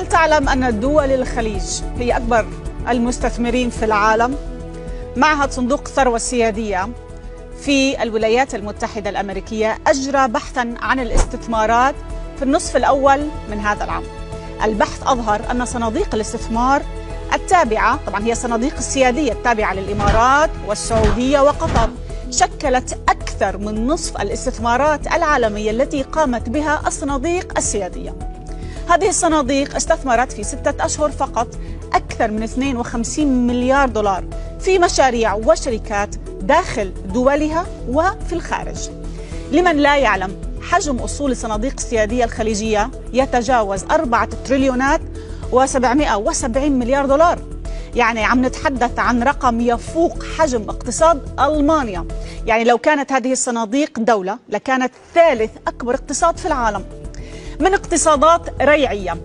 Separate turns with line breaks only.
هل تعلم أن دول الخليج هي أكبر المستثمرين في العالم؟ معهد صندوق الثروة السيادية في الولايات المتحدة الأمريكية أجرى بحثاً عن الاستثمارات في النصف الأول من هذا العام. البحث أظهر أن صناديق الاستثمار التابعة، طبعاً هي صناديق السيادية التابعة للإمارات والسعودية وقطر، شكلت أكثر من نصف الاستثمارات العالمية التي قامت بها الصناديق السيادية. هذه الصناديق استثمرت في 6 أشهر فقط أكثر من 52 مليار دولار في مشاريع وشركات داخل دولها وفي الخارج. لمن لا يعلم، حجم أصول الصناديق السيادية الخليجية يتجاوز 4 تريليونات و770 مليار دولار. يعني عم نتحدث عن رقم يفوق حجم اقتصاد ألمانيا. يعني لو كانت هذه الصناديق دولة لكانت ثالث أكبر اقتصاد في العالم، من اقتصادات ريعية.